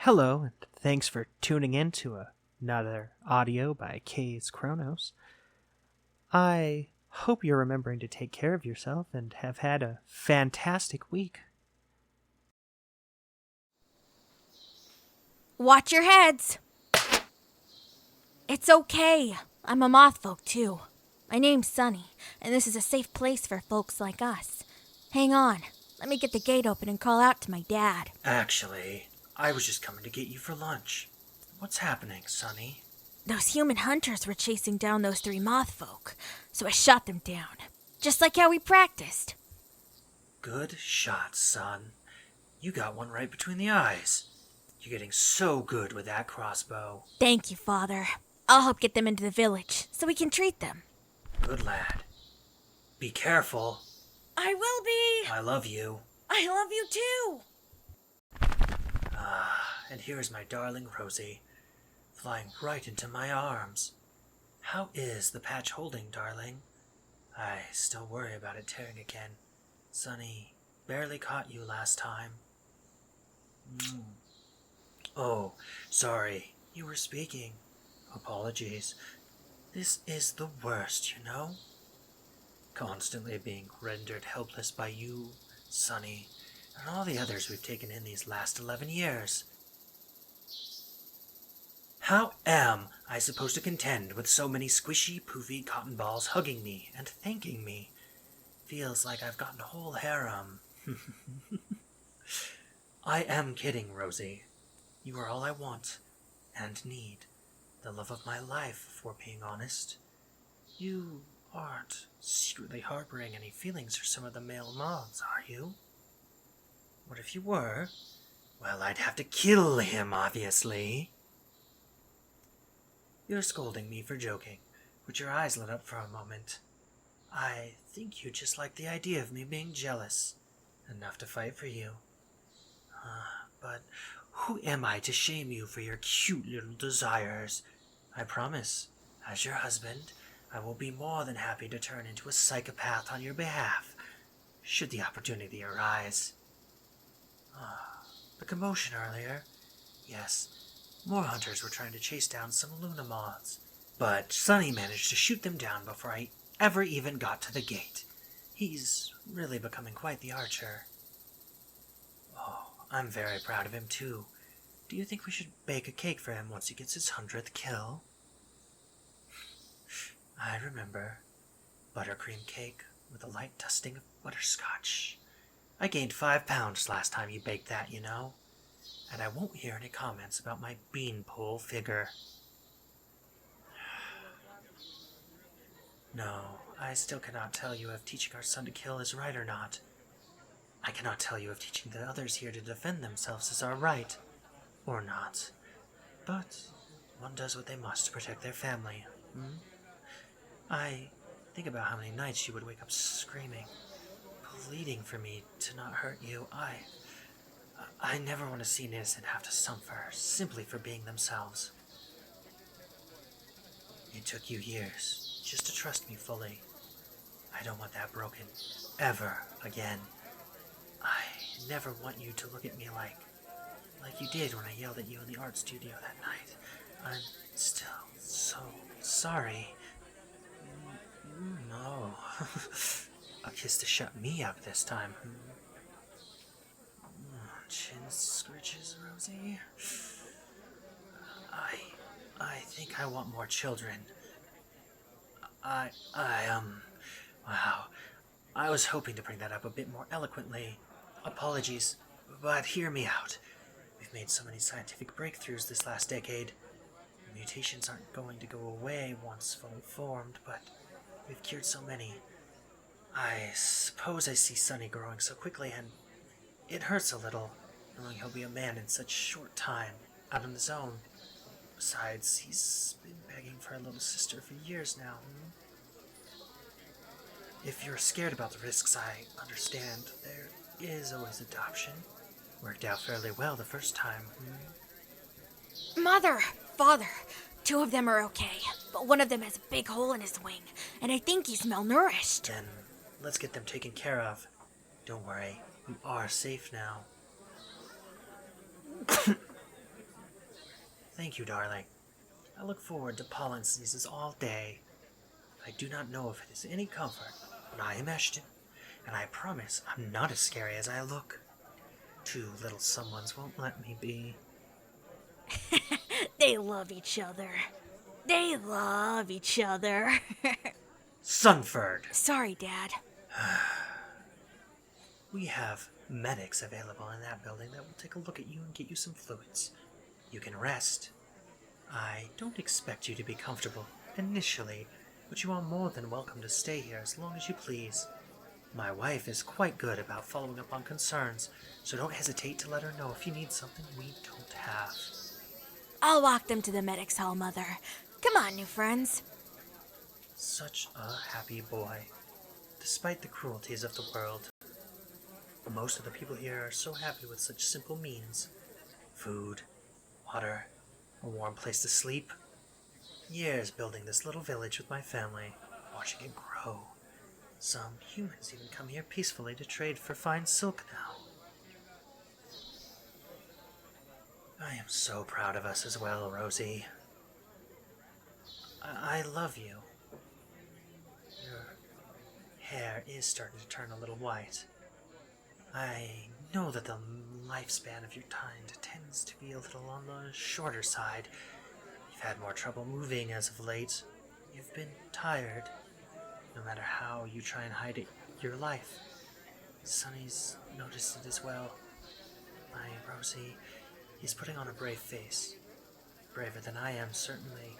Hello, and thanks for tuning in to another audio by K's Chronos. I hope you're remembering to take care of yourself and have had a fantastic week. Watch your heads! It's okay. I'm a moth folk too. My name's Sonny, and this is a safe place for folks like us. Hang on. Let me get the gate open and call out to my dad. Actually, I was just coming to get you for lunch. What's happening, Sonny? Those human hunters were chasing down those 3 moth folk, so I shot them down. Just like how we practiced. Good shot, son. You got one right between the eyes. You're getting so good with that crossbow. Thank you, Father. I'll help get them into the village, so we can treat them. Good lad. Be careful. I will be! I love you. I love you too! And here's my darling Rosie, flying right into my arms. How is the patch holding, darling? I still worry about it tearing again. Sonny, barely caught you last time. Oh, sorry, you were speaking. Apologies. This is the worst, you know? Constantly being rendered helpless by you, Sonny, and all the others we've taken in these last 11 years. How am I supposed to contend with so many squishy, poofy cotton balls hugging me and thanking me? Feels like I've gotten a whole harem. I am kidding, Rosie. You are all I want and need. The love of my life, if we're being honest. You aren't secretly harboring any feelings for some of the male moths, are you? What if you were? Well, I'd have to kill him, obviously. You're scolding me for joking, but your eyes lit up for a moment. I think you just like the idea of me being jealous. Enough to fight for you. But who am I to shame you for your cute little desires? I promise, as your husband, I will be more than happy to turn into a psychopath on your behalf, should the opportunity arise. The commotion earlier. Yes, more hunters were trying to chase down some Luna moths, but Sonny managed to shoot them down before I ever even got to the gate. He's really becoming quite the archer. Oh, I'm very proud of him too. Do you think we should bake a cake for him once he gets his 100th kill? I remember. Buttercream cake with a light dusting of butterscotch. I gained 5 pounds last time you baked that, you know. And I won't hear any comments about my beanpole figure. No, I still cannot tell you if teaching our son to kill is right or not. I cannot tell you if teaching the others here to defend themselves is our right, or not. But one does what they must to protect their family. I think about how many nights you would wake up screaming, pleading for me to not hurt you. I never want to see an innocent have to suffer simply for being themselves. It took you years just to trust me fully. I don't want that broken ever again. I never want you to look at me like you did when I yelled at you in the art studio that night. I'm still so sorry. No. A kiss to shut me up this time. Chin scritches, Rosie. I think I want more children. Wow. I was hoping to bring that up a bit more eloquently. Apologies, but hear me out. We've made so many scientific breakthroughs this last decade. Mutations aren't going to go away once fully formed, but we've cured so many. I suppose I see Sonny growing so quickly, and it hurts a little, knowing he'll be a man in such short time, out on his own. Besides, he's been begging for a little sister for years now. If you're scared about the risks, I understand. There is always adoption. Worked out fairly well the first time. Mother, Father, 2 of them are okay, but one of them has a big hole in his wing, and I think he's malnourished. Then let's get them taken care of. Don't worry, you are safe now. Thank you, darling. I look forward to pollen sneezes all day. I do not know if it is any comfort, but I am Ashton, and I promise I'm not as scary as I look. Two little someones won't let me be. They love each other. They love each other. Sunford! Sorry, Dad. We have medics available in that building that will take a look at you and get you some fluids. You can rest. I don't expect you to be comfortable initially, but you are more than welcome to stay here as long as you please. My wife is quite good about following up on concerns, so don't hesitate to let her know if you need something we don't have. I'll walk them to the medics hall, Mother. Come on, new friends. Such a happy boy, despite the cruelties of the world. Most of the people here are so happy with such simple means. Food, water, a warm place to sleep. Years building this little village with my family, watching it grow. Some humans even come here peacefully to trade for fine silk now. I am so proud of us as well, Rosie. I love you. Your hair is starting to turn a little white. I know that the lifespan of your kind tends to be a little on the shorter side. You've had more trouble moving as of late. You've been tired. No matter how you try and hide it, your life. Sonny's noticed it as well. My Rosie, he's putting on a brave face. Braver than I am, certainly.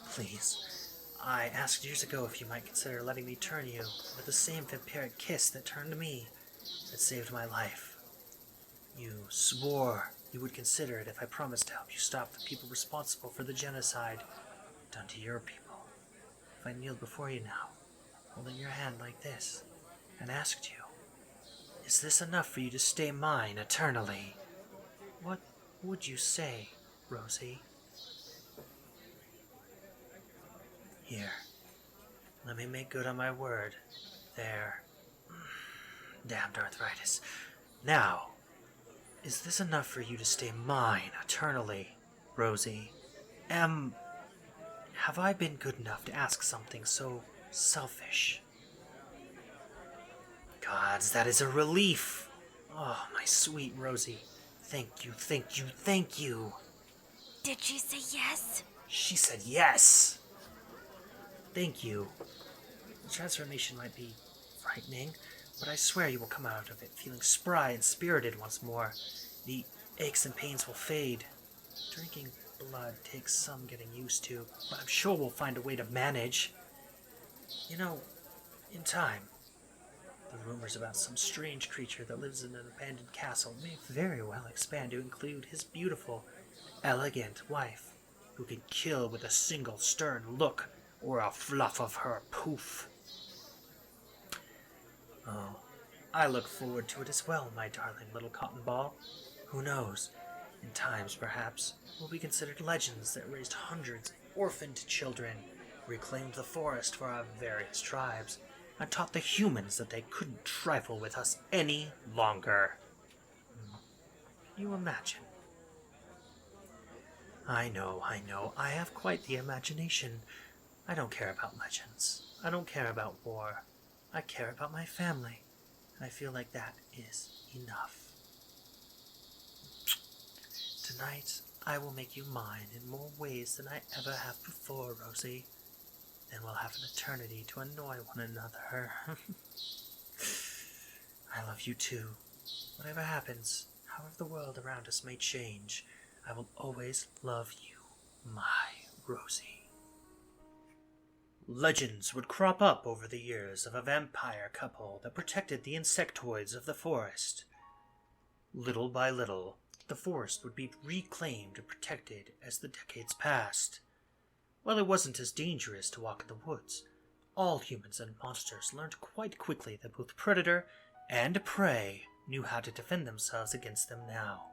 Please, I asked years ago if you might consider letting me turn you with the same vampiric kiss that turned me, that saved my life. You swore you would consider it if I promised to help you stop the people responsible for the genocide done to your people. If I kneeled before you now, holding your hand like this, and asked you, is this enough for you to stay mine eternally? What would you say, Rosie? Here, let me make good on my word. There. Damned arthritis. Now, is this enough for you to stay mine eternally, Rosie? Have I been good enough to ask something so selfish? Gods, that is a relief. Oh, my sweet Rosie. Thank you, thank you, thank you. Did she say yes? She said yes. Thank you. The transformation might be frightening, but I swear you will come out of it feeling spry and spirited once more. The aches and pains will fade. Drinking blood takes some getting used to, but I'm sure we'll find a way to manage. You know, in time, the rumors about some strange creature that lives in an abandoned castle may very well expand to include his beautiful, elegant wife, who can kill with a single stern look or a fluff of her poof. Oh, I look forward to it as well, my darling little cotton ball. Who knows, in times perhaps, we'll be considered legends that raised hundreds of orphaned children, reclaimed the forest for our various tribes, and taught the humans that they couldn't trifle with us any longer. You imagine. I know, I have quite the imagination. I don't care about legends. I don't care about war. I care about my family, and I feel like that is enough. Tonight, I will make you mine in more ways than I ever have before, Rosie. Then we'll have an eternity to annoy one another. I love you too. Whatever happens, however the world around us may change, I will always love you, my Rosie. Legends would crop up over the years of a vampire couple that protected the insectoids of the forest. Little by little, the forest would be reclaimed and protected as the decades passed. While it wasn't as dangerous to walk in the woods, all humans and monsters learned quite quickly that both predator and prey knew how to defend themselves against them now.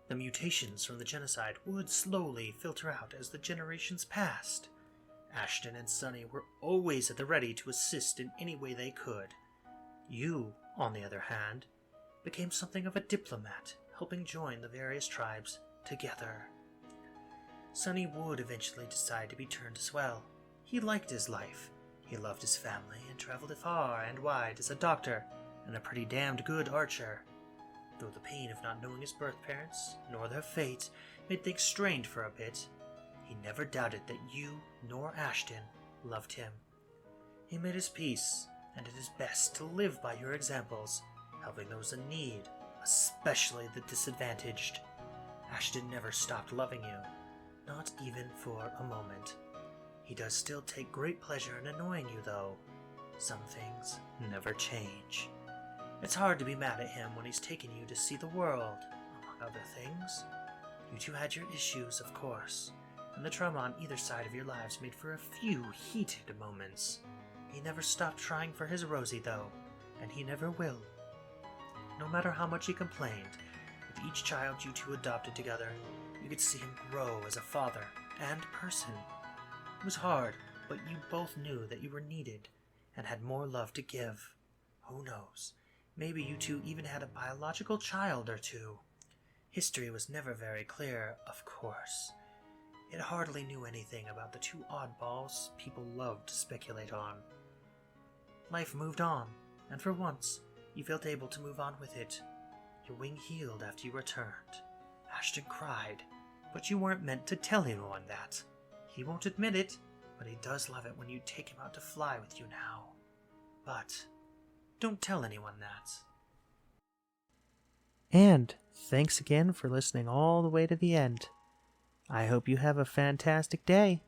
The mutations from the genocide would slowly filter out as the generations passed. Ashton and Sonny were always at the ready to assist in any way they could. You, on the other hand, became something of a diplomat, helping join the various tribes together. Sonny would eventually decide to be turned as well. He liked his life. He loved his family and traveled far and wide as a doctor and a pretty damned good archer. Though the pain of not knowing his birth parents, nor their fate, made things strained for a bit, he never doubted that you nor Ashton loved him. He made his peace and did his best to live by your examples, helping those in need, especially the disadvantaged. Ashton never stopped loving you, not even for a moment. He does still take great pleasure in annoying you, though. Some things never change. It's hard to be mad at him when he's taken you to see the world, among other things. You two had your issues, of course, and the trauma on either side of your lives made for a few heated moments. He never stopped trying for his Rosie, though, and he never will. No matter how much he complained, with each child you two adopted together, you could see him grow as a father and person. It was hard, but you both knew that you were needed and had more love to give. Who knows? Maybe you two even had a biological child or two. History was never very clear, of course. It hardly knew anything about the two oddballs people loved to speculate on. Life moved on, and for once, you felt able to move on with it. Your wing healed after you returned. Ashton cried, but you weren't meant to tell anyone that. He won't admit it, but he does love it when you take him out to fly with you now. But don't tell anyone that. And thanks again for listening all the way to the end. I hope you have a fantastic day.